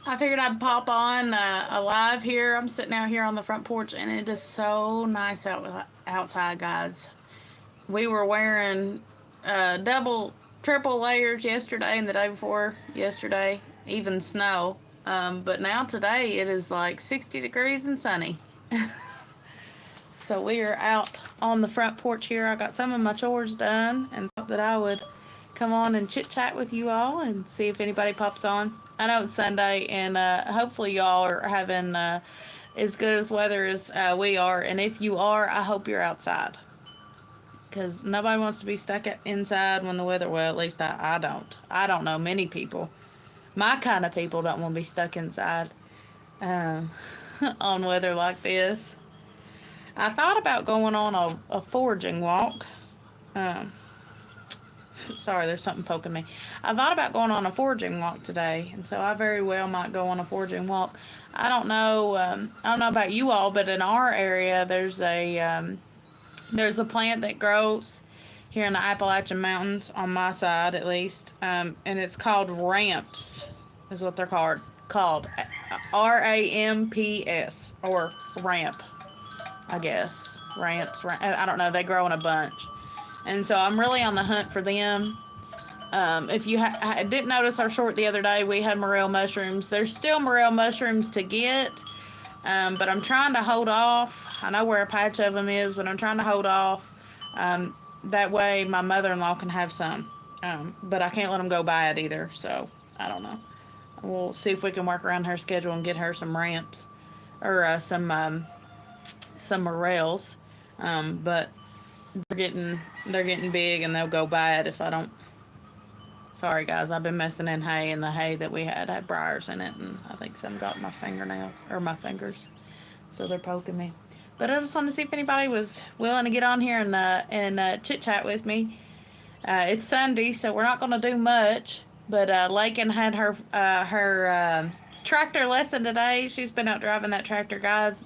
I figured I'd pop on a live here. I'm sitting out here on the front porch, and it is so nice outside, guys. We were wearing double, triple layers yesterday and the day before yesterday, even snow. But now today it is like 60 degrees and sunny. So we are out on the front porch here. I got some of my chores done and thought that I would come on and chit chat with you all and see if anybody pops on. I know it's Sunday, and hopefully y'all are having as good as weather as we are. And if you are, I hope you're outside, because nobody wants to be stuck inside when the weather. Well, at least I don't. I don't know many people. My kind of people don't want to be stuck inside um, on weather like this. I thought about going on a foraging walk. Um, Sorry, there's something poking me. I thought about going on a foraging walk today, and so I very well might go on a foraging walk. I don't know. I don't know about you all, but in our area, there's a plant that grows here in the Appalachian Mountains, on my side at least, and it's called ramps, is what they're called RAMPS, or ramp, I guess. Ramps. I don't know. They grow in a bunch. And so I'm really on the hunt for them. If you didn't notice our short the other day, we had morel mushrooms. There's still morel mushrooms to get, but I'm trying to hold off. I know where a patch of them is, but I'm trying to hold off. That way my mother-in-law can have some. But I can't let them go by it either, so I don't know. We'll see if we can work around her schedule and get her some ramps, or some morels. But they're getting big, and they'll go by it if I don't. Sorry guys, I've been messing in hay, and the hay that we had briars in it, and I think some got my fingernails or my fingers, so they're poking me. But I just wanted to see if anybody was willing to get on here and chit chat with me. It's Sunday, so we're not going to do much. But Lakin had her tractor lesson today. She's been out driving that tractor, guys.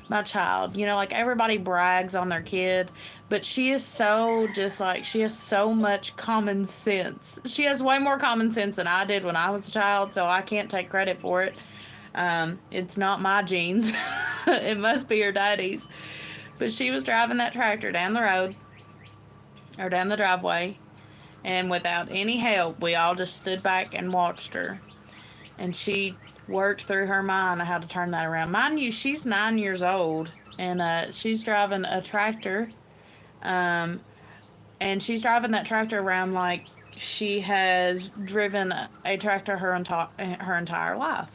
My child, like everybody brags on their kid, but she is so just like, she has so much common sense. She has way more common sense than I did when I was a child, so I can't take credit for it. It's not my genes. It must be her daddy's. But she was driving that tractor down the road, or down the driveway, and without any help, we all just stood back and watched her. And she worked through her mind how to turn that around. Mind you, she's 9 years old, and she's driving a tractor, um, and she's driving that tractor around like she has driven a tractor her entire life.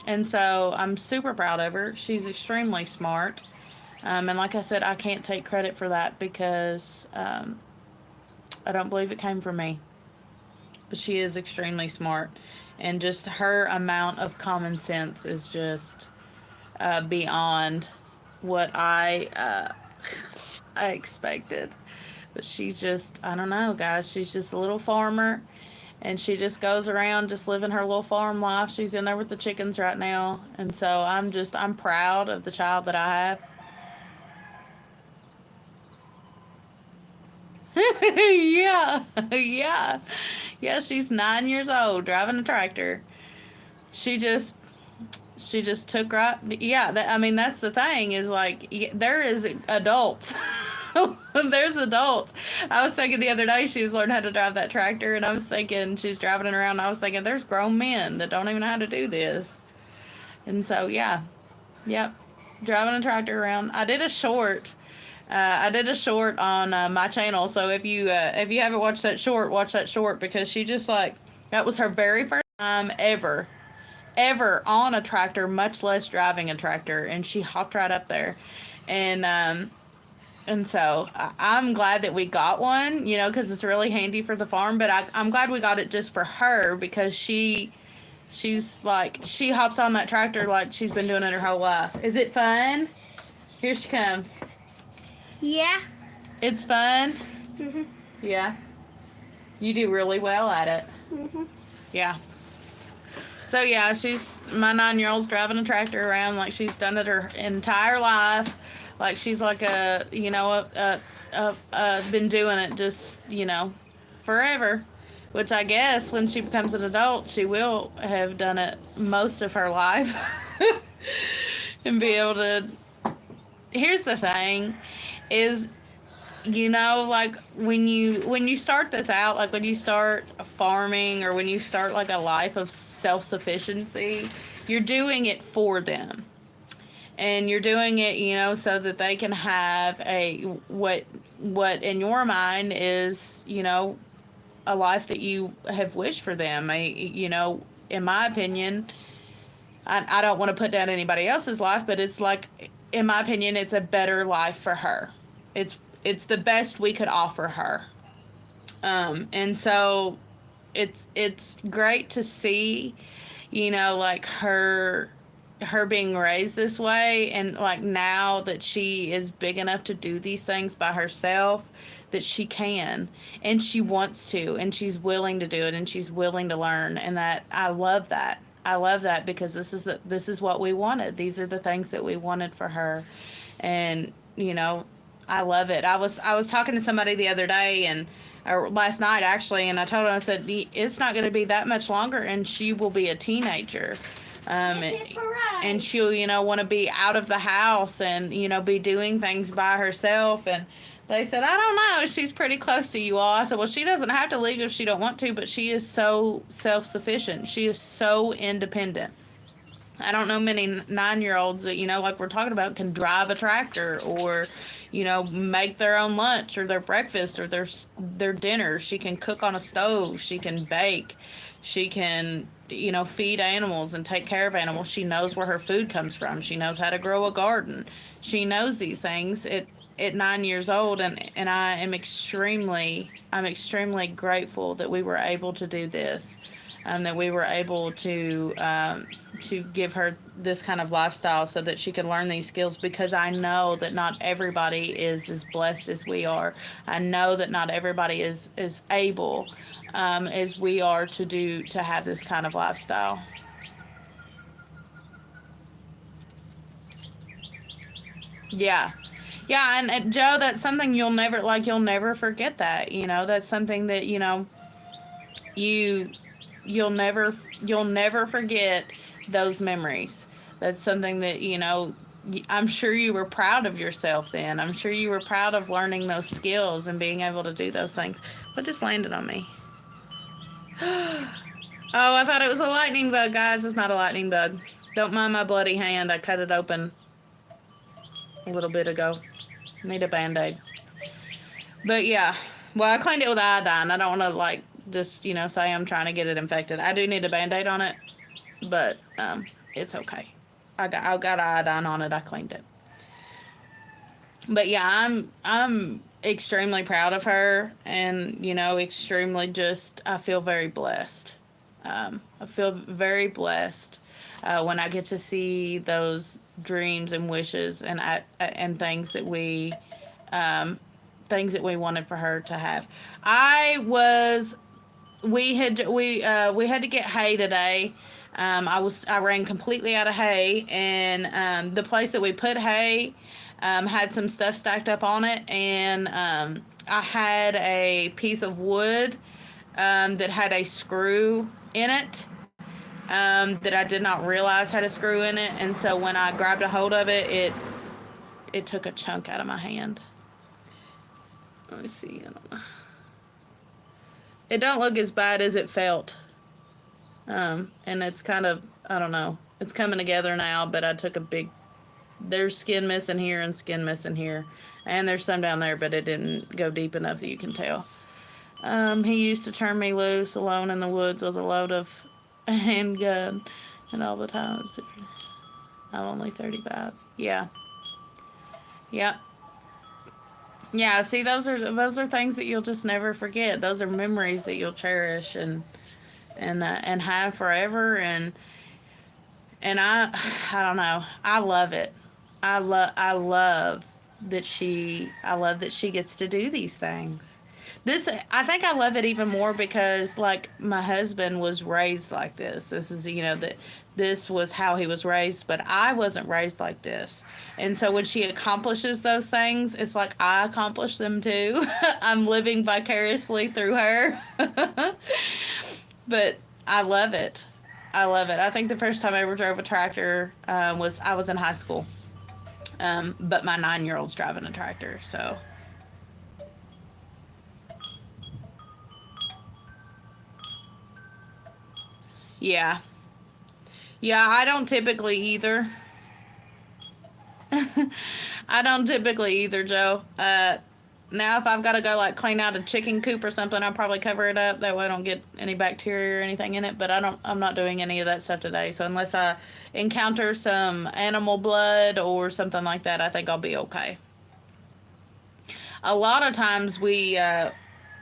And so I'm super proud of her. She's extremely smart. And like I said, I can't take credit for that because I don't believe it came from me. But she is extremely smart. And just her amount of common sense is just beyond what I expected. But she's just, I don't know, guys. She's just a little farmer, and she just goes around just living her little farm life. She's in there with the chickens right now. And so I'm proud of the child that I have. Yeah, yeah, yeah. She's 9 years old, driving a tractor. She just, she just took right. Yeah, I mean, that's the thing is like, there is adults. There's adults. I was thinking the other day she was learning how to drive that tractor, and I was thinking she's driving it around. And I was thinking there's grown men that don't even know how to do this. And so yeah, yep, driving a tractor around. I did a short on my channel. So if you haven't watched that short, watch that short, because she just like, that was her very first time ever on a tractor, much less driving a tractor, and she hopped right up there. And so I'm glad that we got one, because it's really handy for the farm. But I'm glad we got it just for her, because she's like, she hops on that tractor like she's been doing it her whole life. Is it fun? Here she comes. Yeah. It's fun? Mhm. Yeah. You do really well at it. Mhm. Yeah. So yeah, she's my 9-year-old's driving a tractor around like she's done it her entire life. Like she's like been doing it just, forever. which I guess when she becomes an adult, she will have done it most of her life and be able to. Here's the thing is, like when you start this out, like when you start farming or when you start like a life of self-sufficiency, you're doing it for them. And you're doing it, so that they can have what in your mind is, a life that you have wished for them. In my opinion, I don't want to put down anybody else's life, but it's like, in my opinion, it's a better life for her. It's the best we could offer her. And so it's great to see, like her being raised this way, and like now that she is big enough to do these things by herself, that she can and she wants to and she's willing to do it and she's willing to learn. And that I love that because this is what we wanted. These are the things that we wanted for her. And I love it. I was talking to somebody the other day, or last night actually, and I told her, I said, it's not going to be that much longer and she will be a teenager. And she'll, want to be out of the house and, be doing things by herself. And they said, I don't know, she's pretty close to you all. I said, well, she doesn't have to leave if she don't want to, but she is so self-sufficient. She is so independent. I don't know many 9-year-olds that, like we're talking about, can drive a tractor or, make their own lunch or their breakfast or their dinner. She can cook on a stove. She can bake. She can, feed animals and take care of animals. She knows where her food comes from. She knows how to grow a garden. She knows these things at 9 years old, and I'm extremely grateful that we were able to do this, that we were able to give her this kind of lifestyle so that she could learn these skills, because I know that not everybody is as blessed as we are. I know that not everybody is able as we are to have this kind of lifestyle. Yeah. Yeah, and Joe, that's something you'll never forget that. That's something that, you'll never forget those memories. That's something that, I'm sure you were proud of yourself then. I'm sure you were proud of learning those skills and being able to do those things. What just landed on me? Oh, I thought it was a lightning bug, guys. It's not a lightning bug. Don't mind my bloody hand. I cut it open a little bit ago. Need a Band-Aid. But yeah, well, I cleaned it with iodine. I don't want to just say I'm trying to get it infected. I do need a Band-Aid on it, but it's okay. I got iodine on it. I cleaned it. But yeah, I'm extremely proud of her, and extremely I feel very blessed. I feel very blessed when I get to see those dreams and wishes and things that we wanted for her to have. We had to get hay today. I ran completely out of hay, and the place that we put hay had some stuff stacked up on it, and I had a piece of wood that had a screw in it that I did not realize had a screw in it, and so when I grabbed a hold of it, it took a chunk out of my hand. Let me see. I don't know. It don't look as bad as it felt. And it's kind of, I don't know. It's coming together now, but I took there's skin missing here and skin missing here. And there's some down there, but it didn't go deep enough that you can tell. He used to turn me loose alone in the woods with a load of handgun, and all the time it's different. I'm only 35. Yeah. Yep. Yeah, see, those are things that you'll just never forget. Those are memories that you'll cherish and have forever. And I don't know. I love it. I love that she gets to do these things. This, I think I love it even more because, like, my husband was raised like this. This is, that this was how he was raised, but I wasn't raised like this. And so when she accomplishes those things, it's like I accomplish them too. I'm living vicariously through her. But I love it. I love it. I think the first time I ever drove a tractor was I was in high school. But my 9-year-old's driving a tractor, so. Yeah. Yeah, I don't typically either. I don't typically either, Joe. Now if I've got to go like clean out a chicken coop or something, I'll probably cover it up. That way I don't get any bacteria or anything in it. But I'm not doing any of that stuff today. So unless I encounter some animal blood or something like that, I think I'll be okay. A lot of times we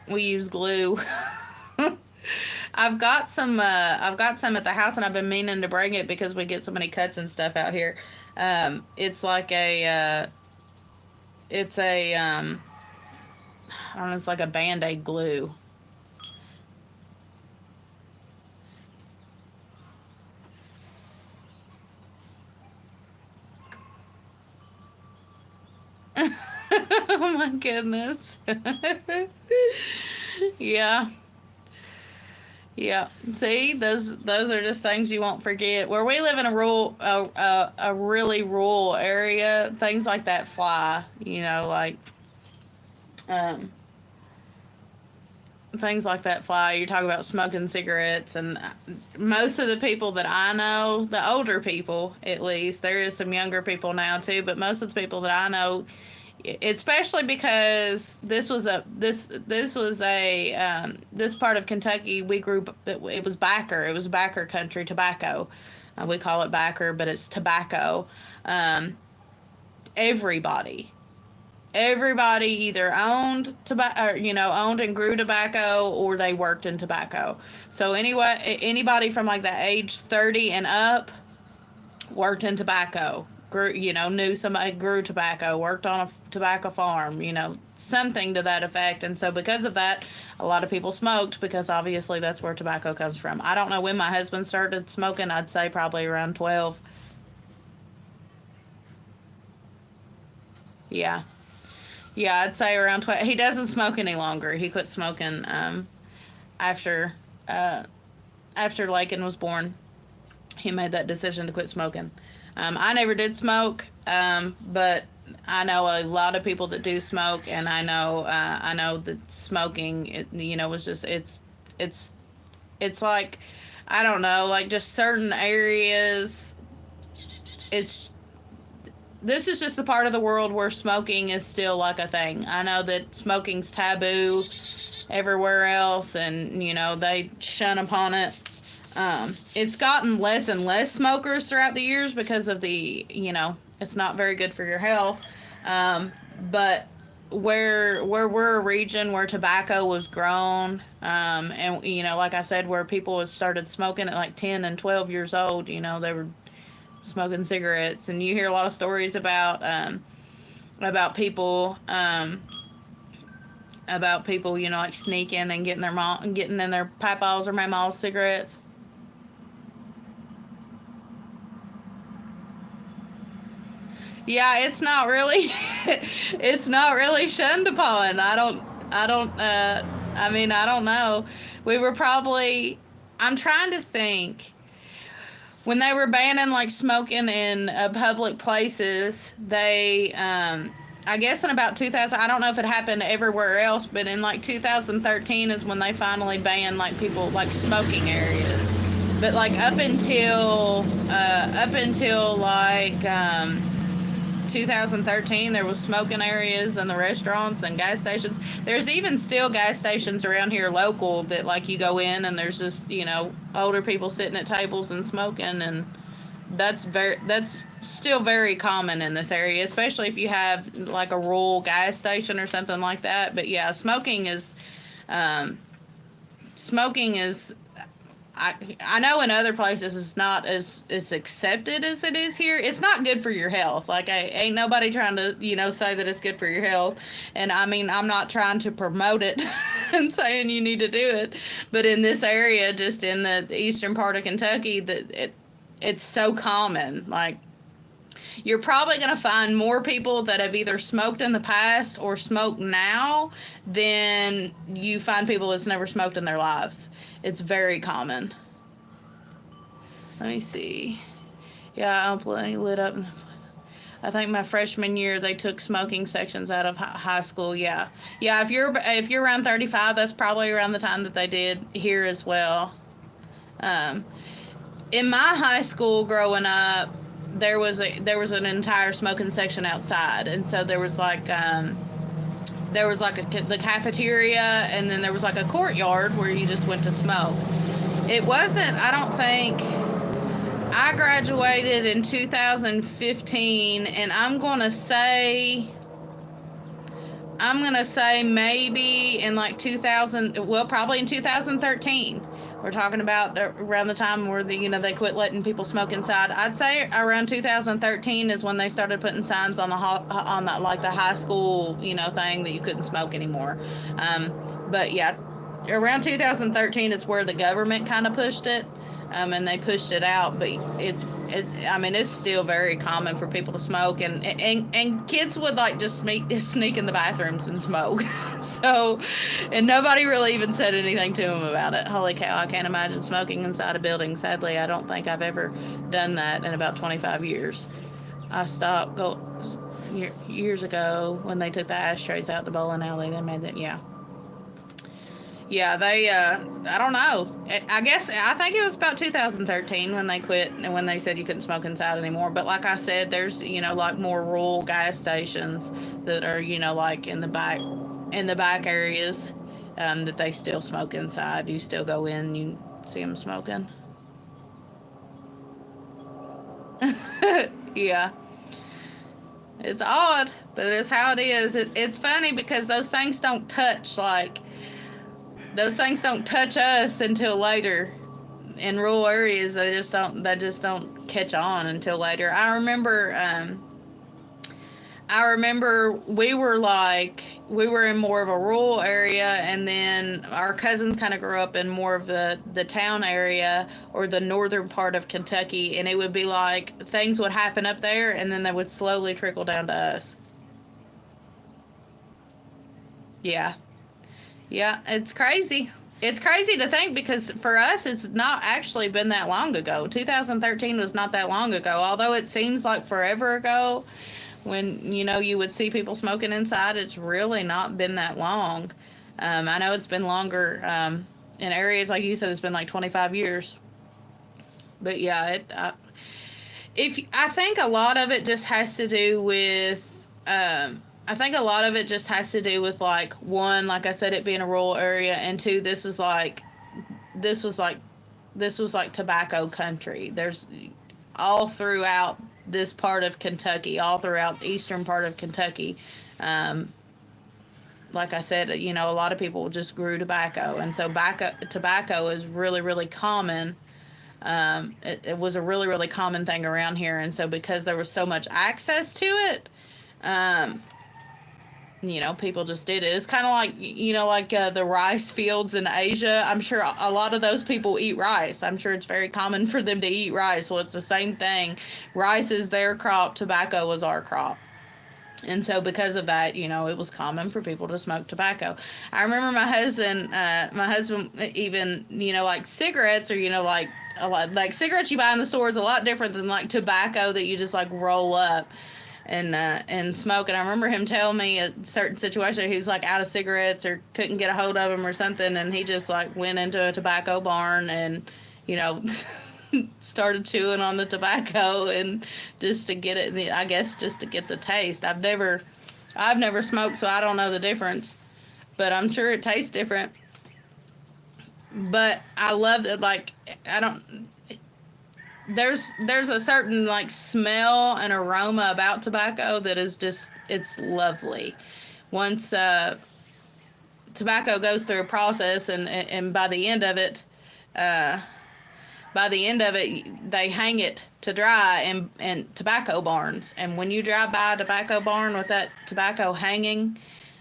use glue. I've got some at the house, and I've been meaning to bring it because we get so many cuts and stuff out here. It's like I don't know, it's like a Band-Aid glue. Oh my goodness. Yeah. Yeah. See, those are just things you won't forget. Where we live in a really rural area, things like that fly. Like things like that fly. You're talking about smoking cigarettes, and most of the people that I know, the older people at least, there is some younger people now too, but most of the people that I know, especially because this part of Kentucky, it was backer country, tobacco. We call it backer, but it's tobacco. Everybody either owned tobacco, owned and grew tobacco, or they worked in tobacco. So anyway, anybody from like the age 30 and up worked in tobacco. Knew somebody grew tobacco, worked on a tobacco farm, something to that effect. And so because of that, a lot of people smoked, because obviously that's where tobacco comes from. I don't know when my husband started smoking. I'd say probably around 12. Yeah. Yeah, I'd say around 12. He doesn't smoke any longer. He quit smoking after Lakin was born. He made that decision to quit smoking. I never did smoke, but I know a lot of people that do smoke, and I know that smoking, was just it's like, I don't know, like just certain areas. This is just the part of the world where smoking is still like a thing. I know that smoking's taboo everywhere else, and they shun upon it. It's gotten less and less smokers throughout the years because of the, it's not very good for your health. But where we're a region where tobacco was grown, and, like I said, where people started smoking at like 10 and 12 years old, they were smoking cigarettes. And you hear a lot of stories about people, like sneaking and getting in their papa's or mama's cigarettes. Yeah, it's not really shunned upon. I don't know. We were probably, I'm trying to think, when they were banning like smoking in public places, they, I guess in about 2000, I don't know if it happened everywhere else, but in like 2013 is when they finally banned like people, like smoking areas. But like up until like 2013, there was smoking areas in the restaurants and gas stations. There's even still gas stations around here local that like you go in and there's just, older people sitting at tables and smoking, and that's still very common in this area, especially if you have like a rural gas station or something like that. But yeah, smoking is I know in other places it's not as accepted as it is here. It's not good for your health. Like, ain't nobody trying to, say that it's good for your health. And I mean, I'm not trying to promote it and saying you need to do it. But in this area, just in the eastern part of Kentucky, it's so common. Like, you're probably going to find more people that have either smoked in the past or smoke now than you find people that's never smoked in their lives. It's very common. Let me see. Yeah, I'll lit up. I think my freshman year they took smoking sections out of high school. Yeah, if you're around 35, that's probably around the time that they did here as well. In my high school growing up, there was an entire smoking section outside, and so there was like the cafeteria, and then there was like a courtyard where you just went to smoke. It wasn't, I don't think, I graduated in 2015, and I'm gonna say maybe in like 2000, well, probably in 2013. We're talking about around the time where they quit letting people smoke inside. I'd say around 2013 is when they started putting signs on the high school thing that you couldn't smoke anymore. But yeah, around 2013 is where the government kind of pushed it, and they pushed it out. But it's still very common for people to smoke, and kids would like just sneak in the bathrooms and smoke. So, and nobody really even said anything to them about it. Holy cow, I can't imagine smoking inside a building. Sadly, I don't think I've ever done that in about 25 years. I stopped years ago when they took the ashtrays out the bowling alley. They made that, yeah. Yeah, they, I don't know. I think it was about 2013 when they quit and when they said you couldn't smoke inside anymore. But like I said, there's, like more rural gas stations that are, like in the back areas, that they still smoke inside. You still go in, you see them smoking. Yeah. It's odd, but it's how it is. It's funny because those things don't touch us until later. In rural areas, they just don't catch on until later. I remember we were in more of a rural area, and then our cousins kind of grew up in more of the town area or the northern part of Kentucky, and it would be like things would happen up there and then they would slowly trickle down to us. Yeah. Yeah, it's crazy. It's crazy to think because for us, it's not actually been that long ago. 2013 was not that long ago, although it seems like forever ago when, you would see people smoking inside. It's really not been that long. I know it's been longer. In areas, like you said, it's been like 25 years. But yeah, I think a lot of it just has to do with, like, one, like I said, it being a rural area, and two, this was like tobacco country. There's all throughout this part of Kentucky, all throughout the eastern part of Kentucky. Like I said, a lot of people just grew tobacco, and so tobacco is really, really common. It was a really, really common thing around here, and so because there was so much access to it, people just did it. It's kind of like, the rice fields in Asia. I'm sure a lot of those people eat rice. I'm sure it's very common for them to eat rice. Well, it's the same thing. Rice is their crop. Tobacco was our crop. And so because of that, it was common for people to smoke tobacco. I remember my husband even, like cigarettes or, like cigarettes you buy in the store is a lot different than like tobacco that you just like roll up and smoke. And I remember him telling me a certain situation, he was like out of cigarettes or couldn't get a hold of them or something, and he just like went into a tobacco barn and started chewing on the tobacco and just to get it, I guess just to get the taste. I've never smoked, so I don't know the difference, but I'm sure it tastes different. But I love it. Like, there's a certain like smell and aroma about tobacco that is just, it's lovely. Once tobacco goes through a process and by the end of it, by the end of it, they hang it to dry in tobacco barns. And when you drive by a tobacco barn with that tobacco hanging,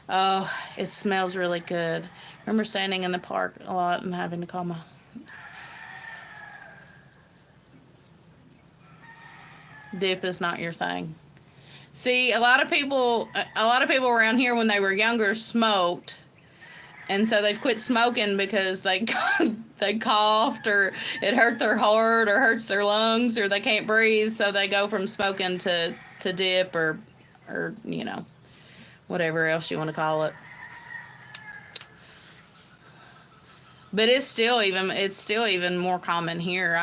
oh, it smells really good. I remember standing in the park a lot and having to call my... Dip is not your thing. See, a lot of people around here when they were younger smoked, and so they've quit smoking because they coughed, or it hurt their heart, or hurts their lungs, or they can't breathe, so they go from smoking to dip, or you know, whatever else you want to call it. But it's still even more common here.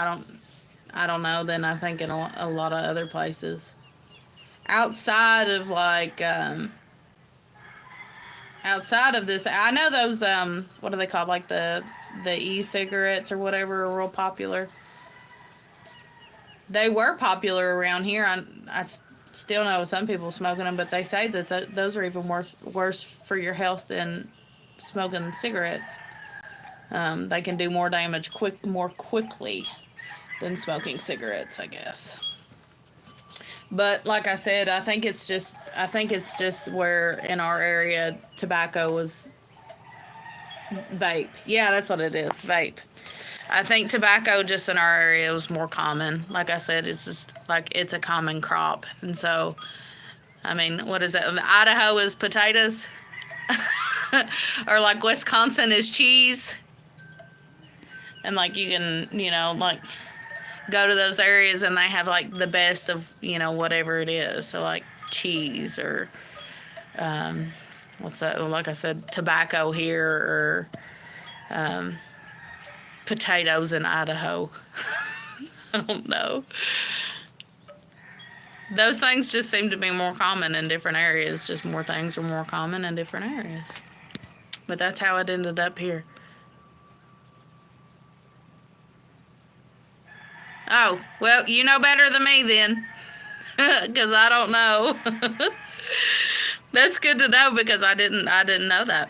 I don't know than I think in a lot of other places. Outside of outside of this, I know those what are they called, like the e-cigarettes or whatever are real popular. They were popular around here. I still know some people smoking them, but they say that those are even worse for your health than smoking cigarettes. They can do more damage more quickly than smoking cigarettes, I guess. But like I said, I think it's just where in our area tobacco was vape. Yeah, that's what it is, vape. I think tobacco just in our area was more common. Like I said, it's just like it's a common crop. And so, I mean, what is it? Idaho is potatoes. Or like Wisconsin is cheese. And like you can, you know, like go to those areas and they have like the best of, you know, whatever it is. So like cheese or what's that, like I said, tobacco here, or potatoes in Idaho. I don't know. Those things just seem to be more common in different areas. Just more things are more common in different areas. But that's how it ended up here. Oh, well, you know better than me then, because I don't know. That's good to know, because I didn't know that.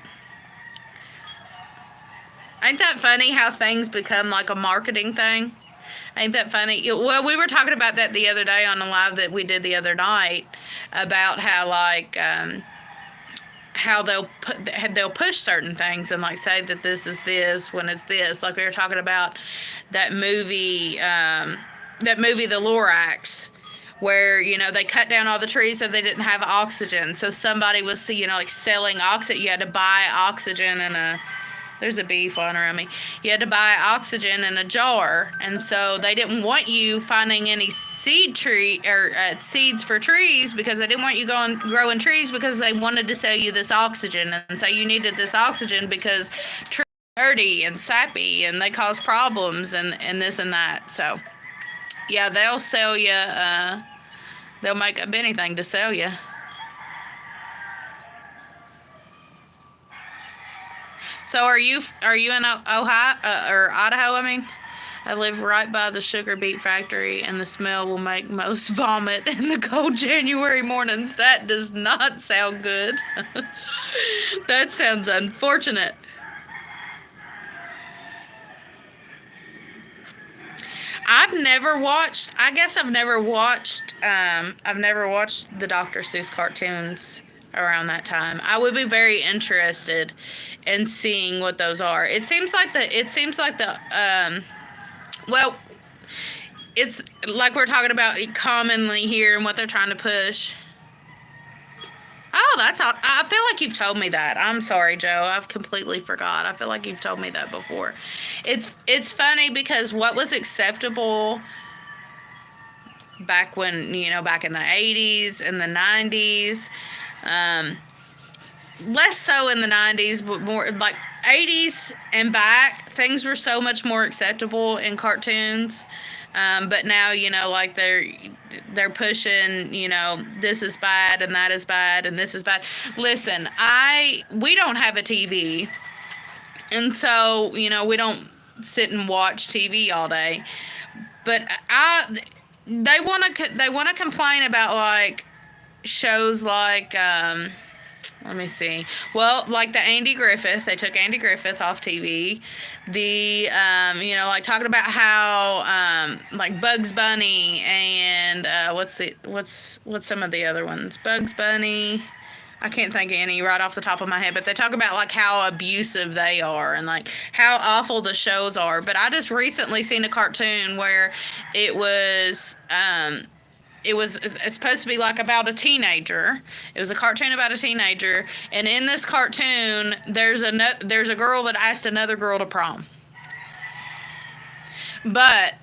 Ain't that funny how things become like a marketing thing? Ain't that funny? Well, we were talking about that the other day on a live that we did the other night, about how like how they'll push certain things and like say that this is this when it's this. Like we were talking about that movie The Lorax, where, you know, they cut down all the trees so they didn't have oxygen. So somebody was, you know, like selling oxygen. You had to buy oxygen in there's a bee flying around me. You had to buy oxygen in a jar. And so they didn't want you finding any seeds for trees, because they didn't want you growing trees, because they wanted to sell you this oxygen. And so you needed this oxygen because trees are dirty and sappy and they cause problems and this and that. So yeah, they'll sell you, they'll make up anything to sell you. So are you in Ohio, or Idaho, I mean? I live right by the sugar beet factory, and the smell will make most vomit in the cold January mornings. That does not sound good. That sounds unfortunate. I've never watched the Dr. Seuss cartoons around that time. I would be very interested in seeing what those are. It seems like well, it's like we're talking about commonly here and what they're trying to push. Oh, that's all. I feel like you've told me that. I'm sorry, Joe. I've completely forgot. I feel like you've told me that before. It's funny because what was acceptable back when, you know, back in the 80s and the 90s, less so in the 90s, but more like 80s and back, things were so much more acceptable in cartoons. But now, you know, like they're pushing, you know, this is bad and that is bad and this is bad. Listen, we don't have a TV, and so, you know, we don't sit and watch TV all day. But they want to complain about like shows like Let me see. Well, like the Andy Griffith, they took Andy Griffith off TV. The like talking about how like Bugs Bunny and what's some of the other ones? Bugs Bunny. I can't think of any right off the top of my head, but they talk about like how abusive they are and like how awful the shows are. But I just recently seen a cartoon where it was it's supposed to be like about a teenager. It was a cartoon about a teenager, and in this cartoon, there's a girl that asked another girl to prom. But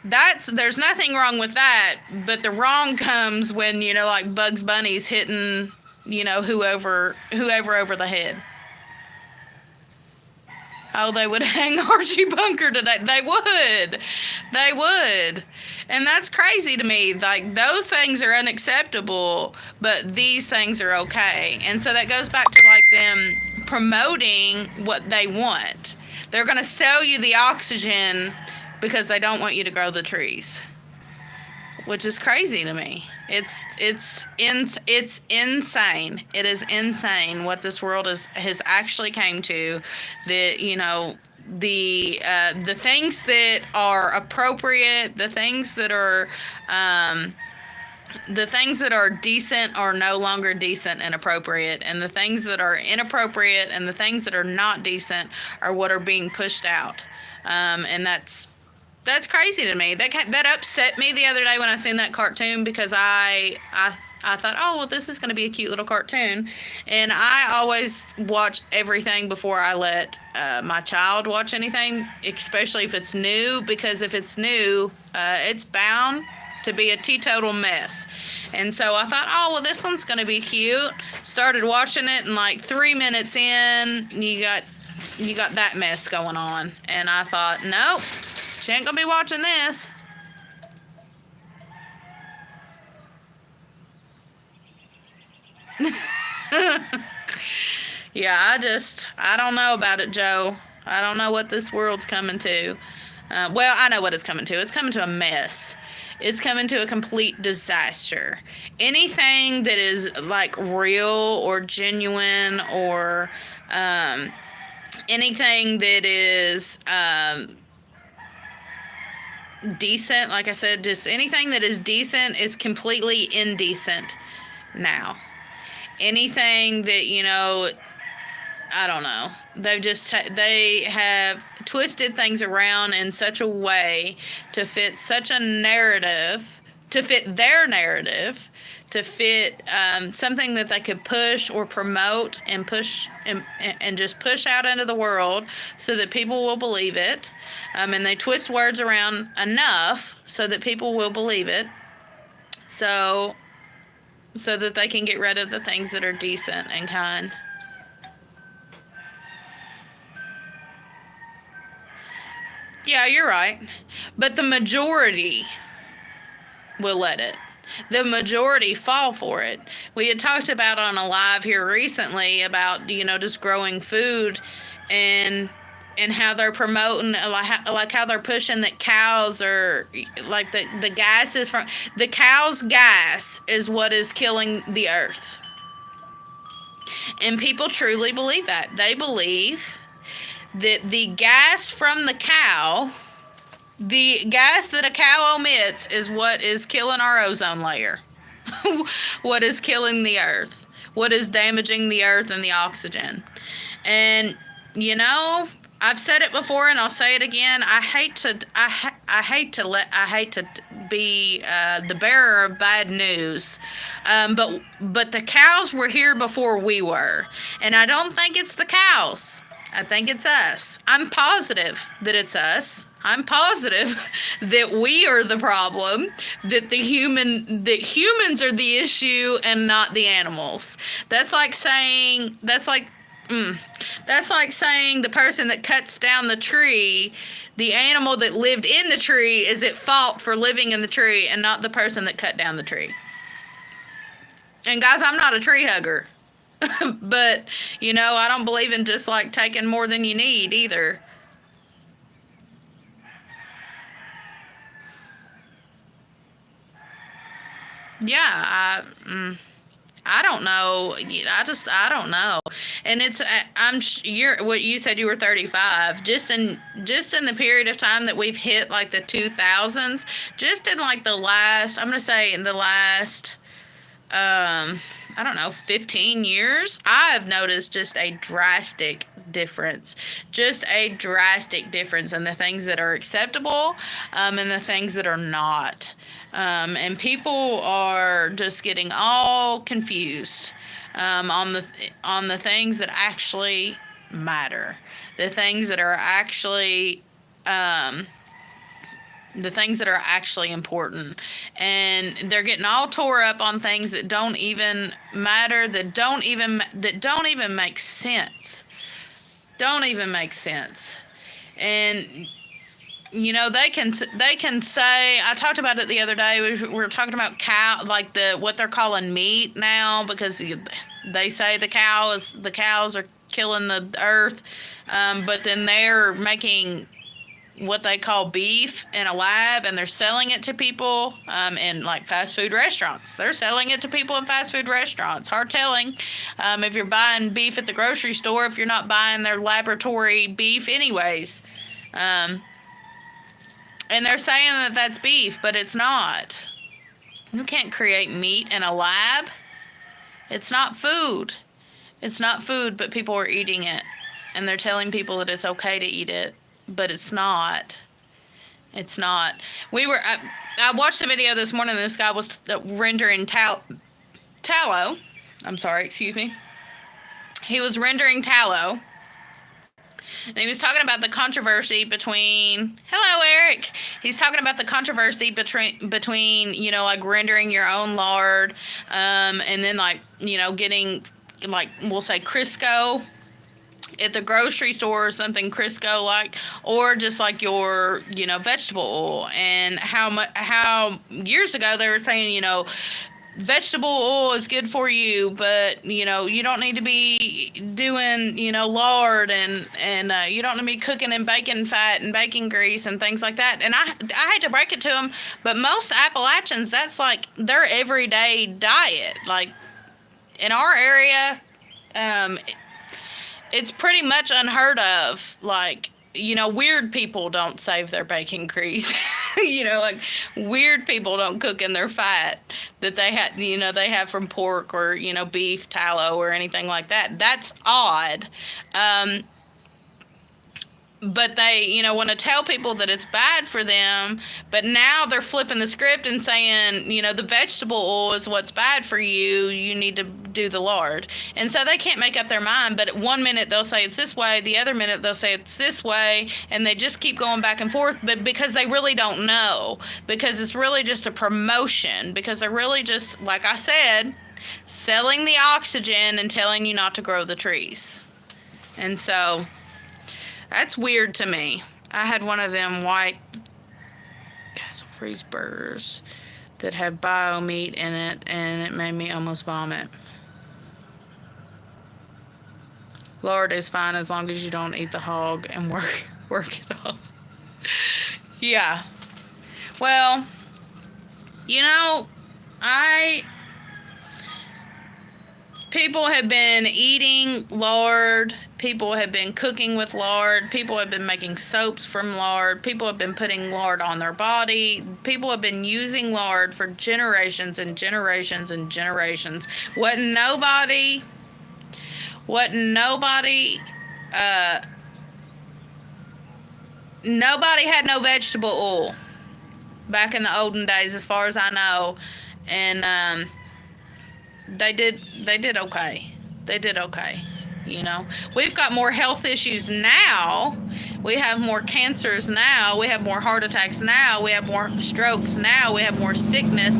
there's nothing wrong with that, but the wrong comes when like Bugs Bunny's hitting whoever over the head. Oh, they would hang Archie Bunker today. They would. And that's crazy to me. Like, those things are unacceptable, but these things are okay. And so that goes back to, like, them promoting what they want. They're going to sell you the oxygen because they don't want you to grow the trees. Which is crazy to me. It's insane. It is insane what this world has actually came to. That the things that are appropriate, the things that are decent are no longer decent and appropriate, and the things that are inappropriate and the things that are not decent are what are being pushed out. And that's crazy to me. That upset me the other day when I seen that cartoon, because I thought, oh, well, this is going to be a cute little cartoon. And I always watch everything before I let my child watch anything, especially if it's new, because if it's new, it's bound to be a teetotal mess. And so I thought, oh, well, this one's going to be cute. Started watching it, and like 3 minutes in, you got that mess going on. And I thought, nope. She ain't gonna be watching this. Yeah, I don't know about it, Joe. I don't know what this world's coming to. Well, I know what it's coming to. It's coming to a mess. It's coming to a complete disaster. Anything that is like real or genuine or anything that is decent, like I said, just anything that is decent is completely indecent now. Anything that I don't know, they have twisted things around in such a way to fit such a narrative, to fit their narrative, to fit something that they could push or promote and push and just push out into the world so that people will believe it. And they twist words around enough so that people will believe it. So that they can get rid of the things that are decent and kind. Yeah, you're right. But the majority will let it. The majority fall for it. We had talked about on a live here recently about, just growing food and how they're promoting, like how they're pushing that cows are, like the gases from, the cow's gas is what is killing the earth. And people truly believe that. They believe that the gas from the cow, the gas that a cow emits, is what is killing our ozone layer. What is killing the earth. What is damaging the earth and the oxygen. And, I've said it before and I'll say it again. I hate to be the bearer of bad news. But the cows were here before we were. And I don't think it's the cows. I think it's us. I'm positive that it's us. I'm positive that we are the problem, that humans are the issue and not the animals. That's like saying the person that cuts down the tree, the animal that lived in the tree is at fault for living in the tree and not the person that cut down the tree. And guys, I'm not a tree hugger. But, I don't believe in just like taking more than you need either. Yeah, I don't know. I don't know. And it's you're what you said you were 35. Just in the period of time that we've hit like the 2000s, just in like the last, I'm gonna say in the last, I don't know, 15 years, I've noticed just a drastic difference. Just a drastic difference in the things that are acceptable, and the things that are not. And people are just getting all confused, on the things that actually matter, the things that are actually important, and they're getting all tore up on things that don't even matter, that don't even make sense. Don't even make sense. And they can say, I talked about it the other day, we were talking about cow, like what they're calling meat now, because they say the cows are killing the earth, but then they're making what they call beef in a lab, and they're selling it to people, in like fast food restaurants. They're selling it to people in fast food restaurants. Hard telling, if you're buying beef at the grocery store, if you're not buying their laboratory beef anyways. And they're saying that that's beef, but it's not. You can't create meat in a lab. It's not food. It's not food, but people are eating it. And they're telling people that it's okay to eat it, but it's not. It's not. I watched a video this morning, this guy was rendering tallow. I'm sorry, excuse me. He was rendering tallow. And he was talking about the controversy between, hello, Eric. He's talking about the controversy between like rendering your own lard, and then getting, we'll say Crisco at the grocery store or something, Crisco or just like your, vegetable oil. And how years ago they were saying, vegetable oil is good for you, but you don't need to be doing lard, and you don't need to be cooking in bacon fat and bacon grease and things like that. And I hate to break it to them, but most Appalachians, that's like their everyday diet. Like in our area, it's pretty much unheard of. Like, weird people don't save their bacon grease. Weird people don't cook in their fat that they have from pork or, beef tallow or anything like that. That's odd. But they, want to tell people that it's bad for them, but now they're flipping the script and saying, the vegetable oil is what's bad for you. You need to do the lard. And so they can't make up their mind, but one minute they'll say it's this way, the other minute they'll say it's this way, and they just keep going back and forth, but because they really don't know, because it's really just a promotion, because they're really just, like I said, selling the oxygen and telling you not to grow the trees. And so that's weird to me. I had one of them white Castle Freeze burgers that had bio meat in it, and it made me almost vomit. Lard is fine as long as you don't eat the hog and work it off. Yeah. Well, people have been eating lard. People have been cooking with lard. People have been making soaps from lard. People have been putting lard on their body. People have been using lard for generations and generations and generations. Nobody had no vegetable oil back in the olden days, as far as I know. And they did okay. They did okay. We've got more health issues now. We have more cancers now. We have more heart attacks now. We have more strokes now. We have more sickness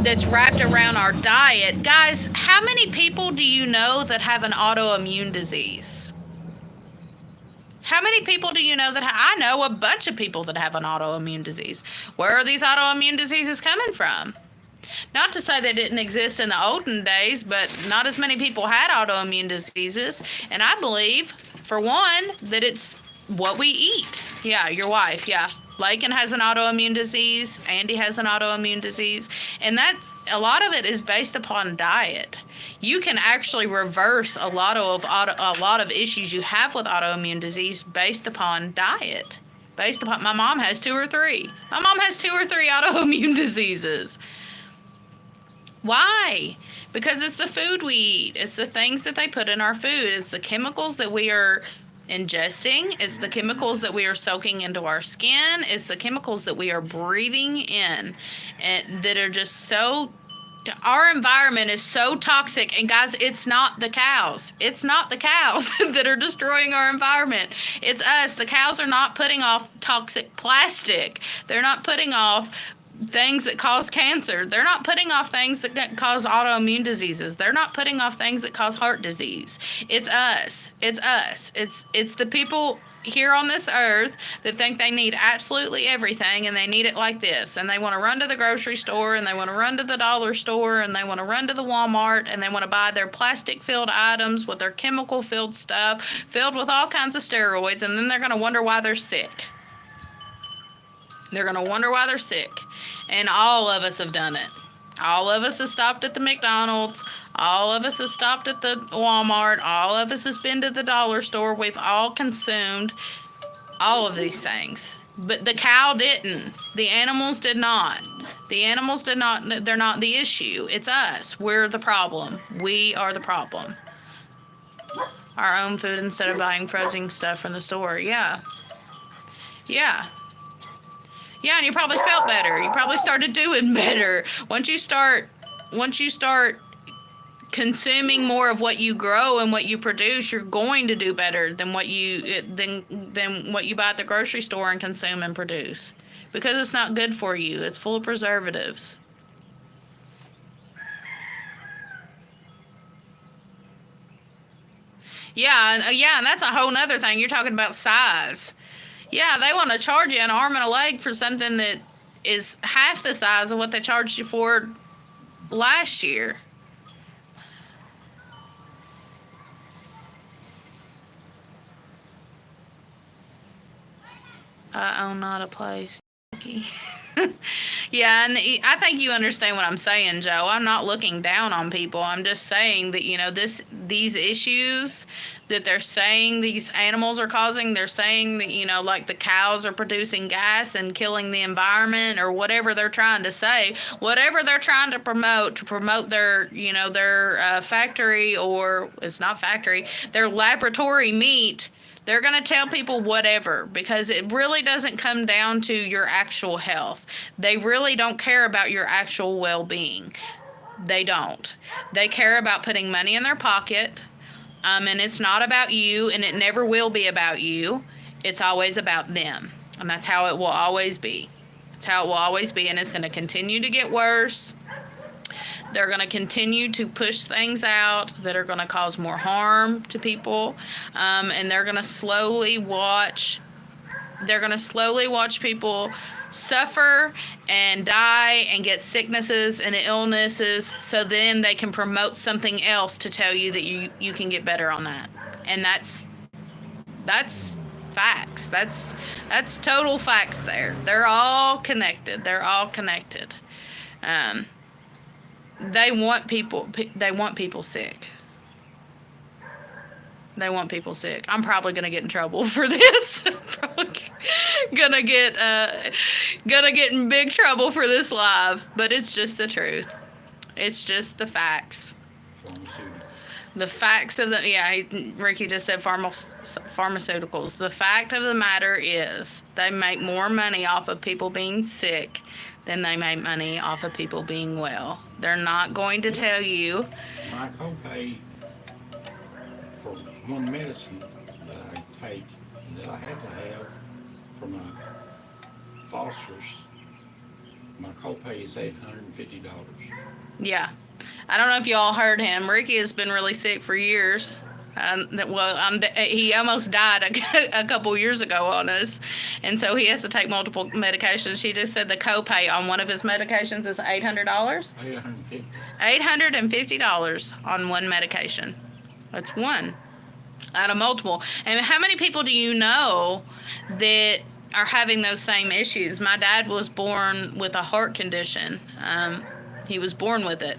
that's wrapped around our diet. Guys, how many people do you know that have an autoimmune disease? How many people do you know that I know a bunch of people that have an autoimmune disease. Where are these autoimmune diseases coming from? Not to say they didn't exist in the olden days, but not as many people had autoimmune diseases. And I believe, for one, that it's what we eat. Yeah, your wife, yeah. Lakin has an autoimmune disease. Andy has an autoimmune disease. And a lot of it is based upon diet. You can actually reverse a lot of issues you have with autoimmune disease based upon diet. Based upon, my mom has 2 or 3. My mom has 2 or 3 autoimmune diseases. Why? Because it's the food we eat. It's the things that they put in our food. It's the chemicals that we are ingesting. It's the chemicals that we are soaking into our skin. It's the chemicals that we are breathing in, and that are just so, our environment is so toxic. And guys, it's not the cows. It's not the cows that are destroying our environment. It's us. The cows are not putting off toxic plastic. They're not putting off things that cause cancer. They're not putting off things that cause autoimmune diseases. They're not putting off things that cause heart disease. It's us. It's us. It's the people here on this earth that think they need absolutely everything, and they need it like this, and they want to run to the grocery store, and they want to run to the dollar store, and they want to run to the Walmart, and they want to buy their plastic filled items with their chemical filled stuff filled with all kinds of steroids, and then they're going to wonder why they're sick. They're going to wonder why they're sick. And all of us have done it. All of us have stopped at the McDonald's. All of us have stopped at the Walmart. All of us has been to the dollar store. We've all consumed all of these things. But the cow didn't. The animals did not. The animals did not. They're not the issue. It's us. We're the problem. We are the problem. Our own food instead of buying frozen stuff from the store. Yeah. Yeah. Yeah, and you probably felt better. You probably started doing better. Once you start consuming more of what you grow and what you produce, you're going to do better than what you buy at the grocery store and consume and produce. Because it's not good for you. It's full of preservatives. Yeah, and that's a whole nother thing. You're talking about size. Yeah, they want to charge you an arm and a leg for something that is half the size of what they charged you for last year. I own not a place. Yeah, and I think you understand what I'm saying, Joe. I'm not looking down on people. I'm just saying that, these issues that they're saying these animals are causing, they're saying that, like the cows are producing gas and killing the environment, or whatever they're trying to say, whatever they're trying to promote their, their factory, or it's not factory, their laboratory meat. They're going to tell people whatever, because it really doesn't come down to your actual health. They really don't care about your actual well-being. They don't. They care about putting money in their pocket, and it's not about you, and it never will be about you. It's always about them, and that's how it will always be. It's how it will always be, and it's going to continue to get worse. They're going to continue to push things out that are going to cause more harm to people, and they're going to slowly watch people suffer and die and get sicknesses and illnesses, so then they can promote something else to tell you that you can get better on that. And that's facts. That's total facts there. They're all connected. They want people sick. They want people sick. I'm probably gonna get in trouble for this. Probably gonna get in big trouble for this live. But it's just the truth. It's just the facts. The facts of Ricky just said pharmaceuticals. The fact of the matter is they make more money off of people being sick than they make money off of people being well. They're not going to tell you. My copay for one medicine that I take, that I had to have for my phosphorus, my copay is $850. Yeah. I don't know if you all heard him. Ricky has been really sick for years. He almost died a couple years ago on us, and so he has to take multiple medications. She just said the copay on one of his medications is $800. $850. $850 on one medication. That's one out of multiple. And how many people do you know that are having those same issues? My dad was born with a heart condition. He was born with it.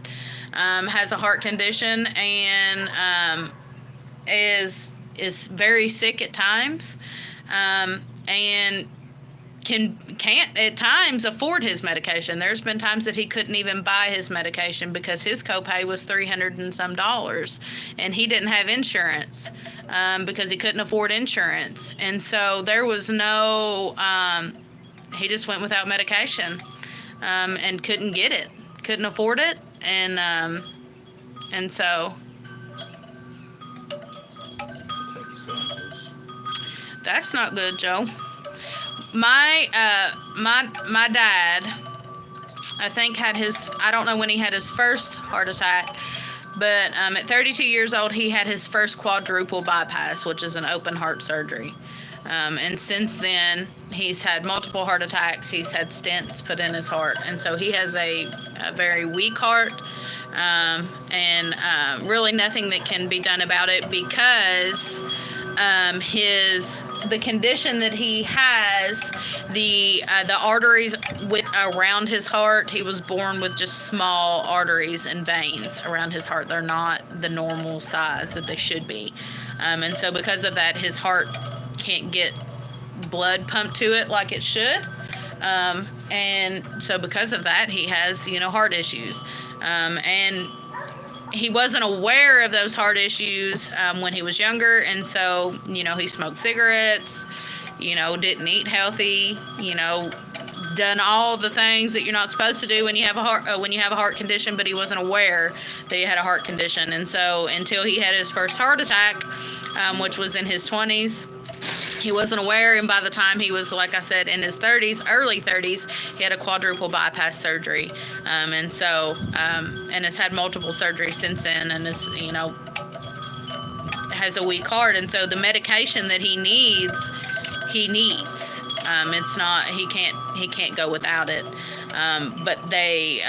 Has a heart condition and is very sick at times, and can't at times afford his medication. There's been times that he couldn't even buy his medication because his copay was $300 and some, and he didn't have insurance because he couldn't afford insurance. And so there was no, he just went without medication and couldn't get it, couldn't afford it, and so Take samples. that's not good, Joe. My dad, I think, had his, I don't know when he had his first heart attack, but at 32 years old, he had his first quadruple bypass, which is an open heart surgery. And since then, he's had multiple heart attacks. He's had stents put in his heart. And so he has a very weak heart, and really nothing that can be done about it because the condition that he has, the arteries around his heart, he was born with just small arteries and veins around his heart. They're not the normal size that they should be. And so because of that, his heart can't get blood pumped to it like it should. And so because of that, he has, heart issues. And he wasn't aware of those heart issues when he was younger, and so he smoked cigarettes, didn't eat healthy, done all the things that you're not supposed to do when you have a heart condition, but he wasn't aware that he had a heart condition. And so until he had his first heart attack, which was in his 20s, he wasn't aware, and by the time he was, like I said, in his 30s, early 30s, he had a quadruple bypass surgery, and so, and has had multiple surgeries since then, and is, has a weak heart, and so the medication that he needs. It's not, he can't go without it, but they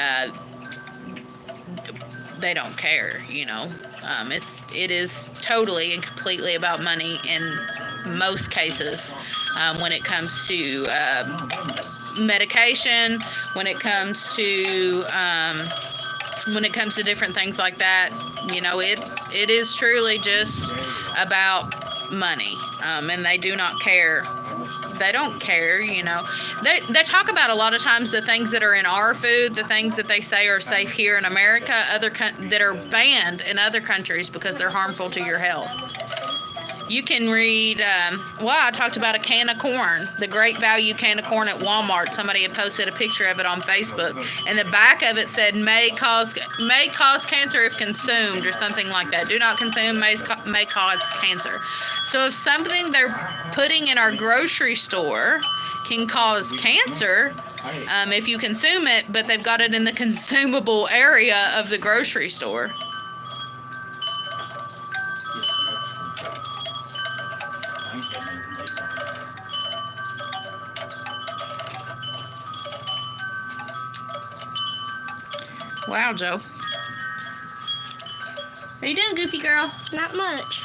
don't care, it is totally and completely about money in most cases, when it comes to medication, when it comes to different things like that. It is truly just about money, and they do not care. They don't care, They talk about a lot of times the things that are in our food, the things that they say are safe here in America, that are banned in other countries because they're harmful to your health. You can read, I talked about a can of corn, the Great Value can of corn at Walmart. Somebody had posted a picture of it on Facebook, and the back of it said, may cause cancer if consumed, or something like that. Do not consume, may cause cancer. So if something they're putting in our grocery store can cause cancer, if you consume it, but they've got it in the consumable area of the grocery store. Wow, Joe. How you doing, Goofy girl? Not much.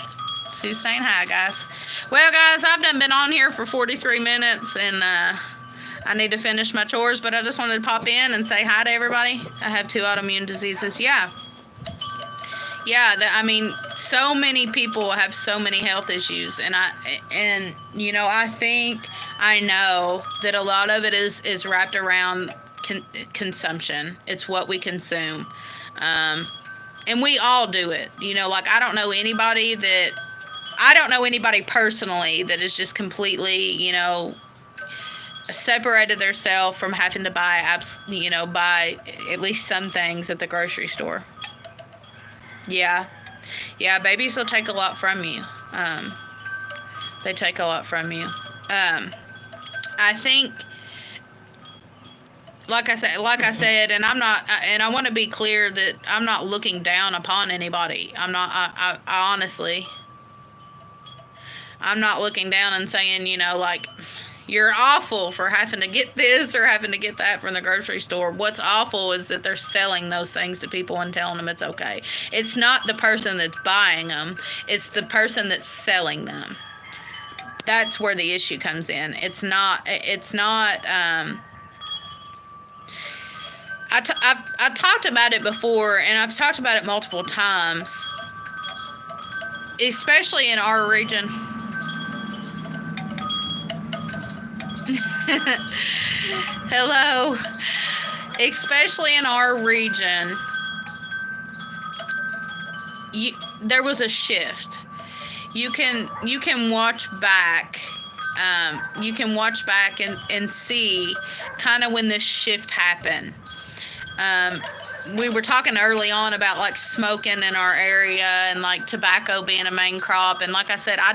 She's saying hi, guys. Well, guys, I've been on here for 43 minutes, and I need to finish my chores, but I just wanted to pop in and say hi to everybody. I have 2 autoimmune diseases. Yeah, so many people have so many health issues, and I think I know that a lot of it is wrapped around consumption. It's what we consume, and we all do it. I don't know anybody personally that is just completely, separated themselves from having to buy at least some things at the grocery store. Yeah, babies will take a lot from you. They take a lot from you. I think, like I said, and I want to be clear that I'm not looking down upon anybody. I honestly, I'm not looking down and saying, you're awful for having to get this or having to get that from the grocery store. What's awful is that they're selling those things to people and telling them it's okay. It's not the person that's buying them. It's the person that's selling them. That's where the issue comes in. It's not, I've talked about it before, and I've talked about it multiple times, especially in our region. Hello. Especially in our region, there was a shift. You can watch back. You can watch back and see kind of when this shift happened. We were talking early on about like smoking in our area and like tobacco being a main crop. And like I said, I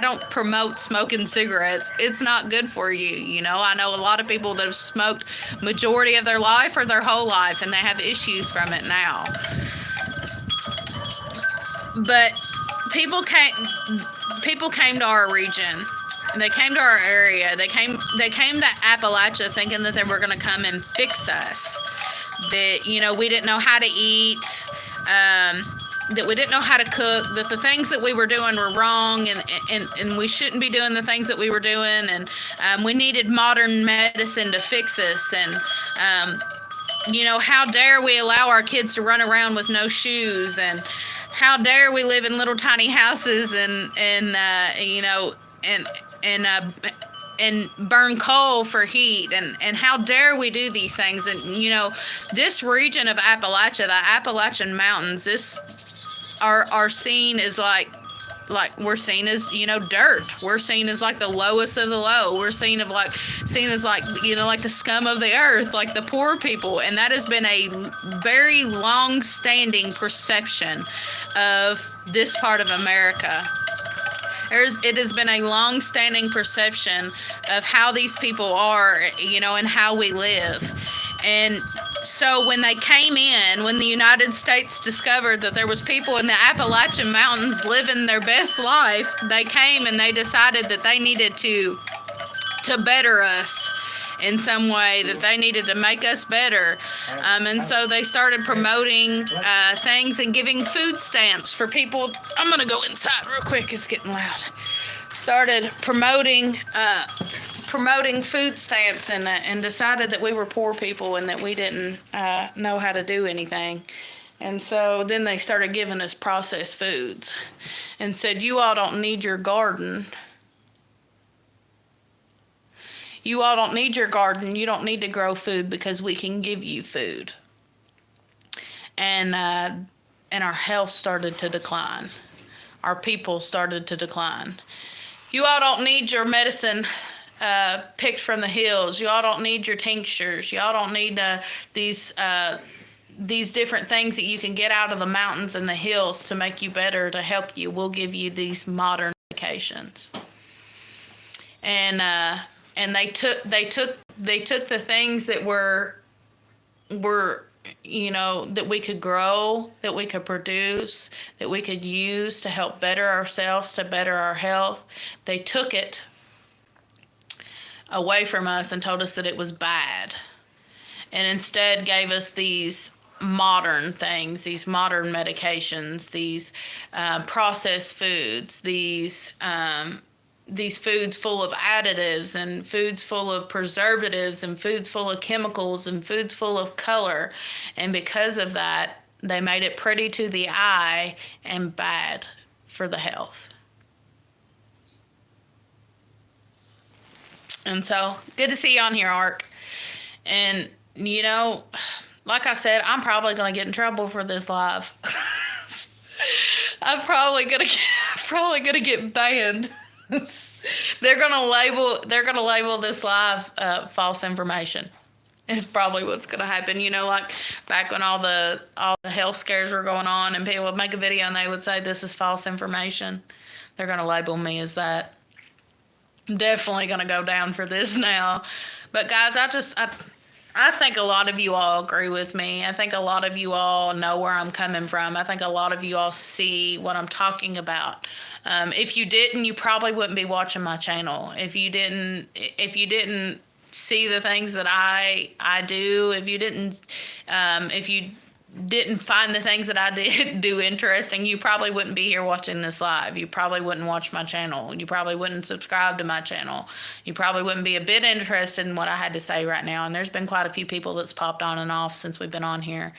don't promote smoking cigarettes. It's not good for you. You know, I know a lot of people that have smoked majority of their life or their whole life, and they have issues from it now. But people came to our region. They came to our area. They came to Appalachia thinking that they were going to come and fix us. That, you know, we didn't know how to eat, that we didn't know how to cook, that the things that we were doing were wrong, and we shouldn't be doing the things that we were doing, and we needed modern medicine to fix us. And, you know, how dare we allow our kids to run around with no shoes, and how dare we live in little tiny houses and you know, and burn coal for heat, and how dare we do these things. And you know, this region of Appalachia, the Appalachian Mountains, this are seen as like we're seen as, you know, dirt. We're seen as like the lowest of the low. We're seen as like, you know, like the scum of the earth, like the poor people. And that has been a very long-standing perception of this part of America. It has been a long-standing perception of how these people are, you know, and how we live. And so when they came in, when the United States discovered that there was people in the Appalachian Mountains living their best life, they came and they decided that they needed to better us in some way, that they needed to make us better. And so they started promoting things and giving food stamps for people. I'm going to go inside real quick. It's getting loud. Started promoting food stamps and decided that we were poor people and that we didn't know how to do anything. And so then they started giving us processed foods and said, you all don't need your garden. You all don't need your garden. You don't need to grow food because we can give you food. And our health started to decline. Our people started to decline. You all don't need your medicine picked from the hills. You all don't need your tinctures. You all don't need these different things that you can get out of the mountains and the hills to make you better, to help you. We'll give you these modern medications. And they took the things that were, you know, that we could grow, that we could produce, that we could use to help better ourselves, to better our health. They took it away from us and told us that it was bad, and instead gave us these modern things, these modern medications, these processed foods, these foods full of additives, and foods full of preservatives, and foods full of chemicals, and foods full of color. And because of that, they made it pretty to the eye and bad for the health. And so, good to see you on here, Ark. And, you know, like I said, I'm probably going to get in trouble for this live. I'm probably going to get banned. They're gonna label this live false information. It's probably what's gonna happen. You know, like back when all the health scares were going on, and people would make a video and they would say this is false information. They're gonna label me as that. I'm definitely gonna go down for this now. But guys, I think a lot of you all agree with me. I think a lot of you all know where I'm coming from. I think a lot of you all see what I'm talking about. If you didn't, you probably wouldn't be watching my channel. If you didn't see the things that I do, if you didn't find the things that I did do interesting, you probably wouldn't be here watching this live. You probably wouldn't watch my channel. You probably wouldn't subscribe to my channel. You probably wouldn't be a bit interested in what I had to say right now. And there's been quite a few people that's popped on and off since we've been on here.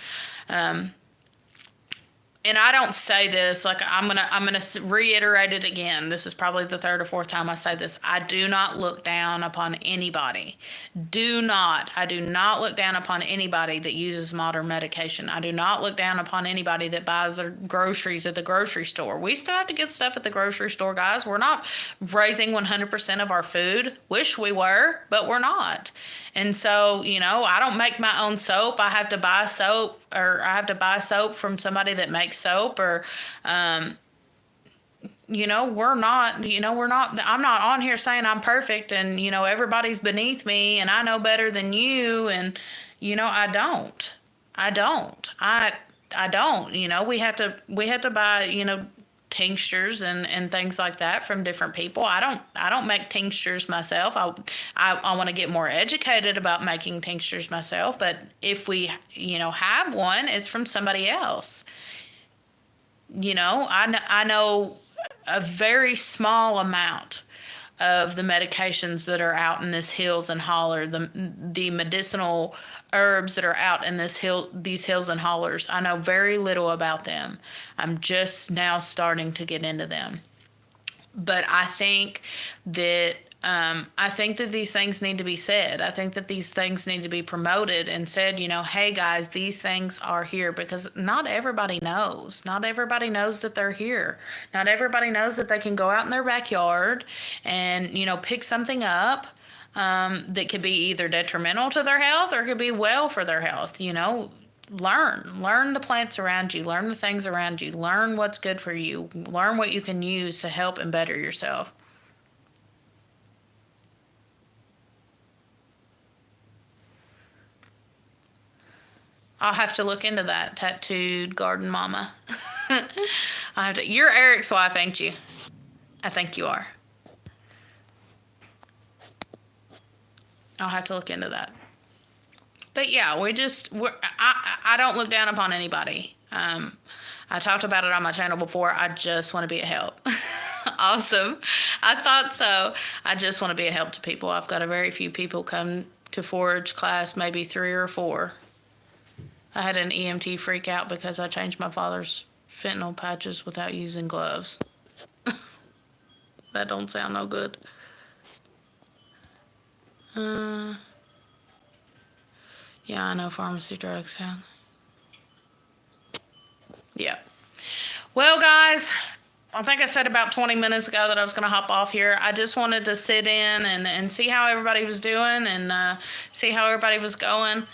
And I don't say this, like I'm gonna reiterate it again. This is probably the third or fourth time I say this. I do not look down upon anybody. I do not look down upon anybody that uses modern medication. I do not look down upon anybody that buys their groceries at the grocery store. We still have to get stuff at the grocery store, guys. We're not raising 100% of our food. Wish we were, but we're not. And so, I don't make my own soap. I have to buy soap, or I have to buy soap from somebody that makes soap, or, I'm not on here saying I'm perfect and, everybody's beneath me and I know better than you. And, I don't, we have to buy, tinctures and things like that from different people. I don't make tinctures myself. I want to get more educated about making tinctures myself, but if we have one, it's from somebody else. I know a very small amount of the medications that are out in this hills and holler, the medicinal herbs that are out in these hills and hollers. I know very little about them. I'm just now starting to get into them. But I think that these things need to be said. I think that these things need to be promoted and said, hey guys, these things are here, because not everybody knows. Not everybody knows that they're here. Not everybody knows that they can go out in their backyard and, pick something up that could be either detrimental to their health or could be well for their health. Learn the plants around you, learn the things around you, learn what's good for you, learn what you can use to help and better yourself. I'll have to look into that, tattooed garden mama. You're Eric's wife, ain't you? I think you are. I'll have to look into that. But yeah, I don't look down upon anybody. I talked about it on my channel before. I just want to be a help. Awesome. I thought so. I just want to be a help to people. I've got a very few people come to forage class, maybe 3 or 4. I had an EMT freak out because I changed my father's fentanyl patches without using gloves. That don't sound no good. Yeah, I know pharmacy drugs sound. Yeah. Well, guys, I think I said about 20 minutes ago that I was going to hop off here. I just wanted to sit in and see how everybody was doing and see how everybody was going.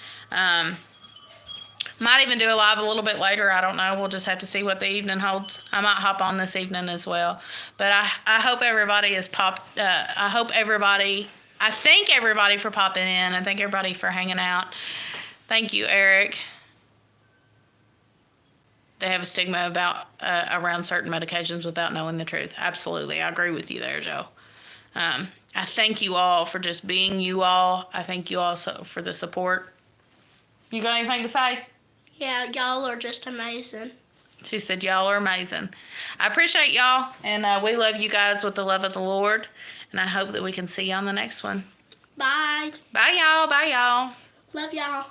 Might even do a live a little bit later. I don't know. We'll just have to see what the evening holds. I might hop on this evening as well. But I hope everybody is popped. I thank everybody for popping in. I thank everybody for hanging out. Thank you, Eric. They have a stigma about around certain medications without knowing the truth. Absolutely. I agree with you there, Joe. I thank you all for just being you all. I thank you also for the support. You got anything to say? Yeah, y'all are just amazing. She said, y'all are amazing. I appreciate y'all, and we love you guys with the love of the Lord, and I hope that we can see you on the next one. Bye. Bye, y'all. Bye, y'all. Love y'all.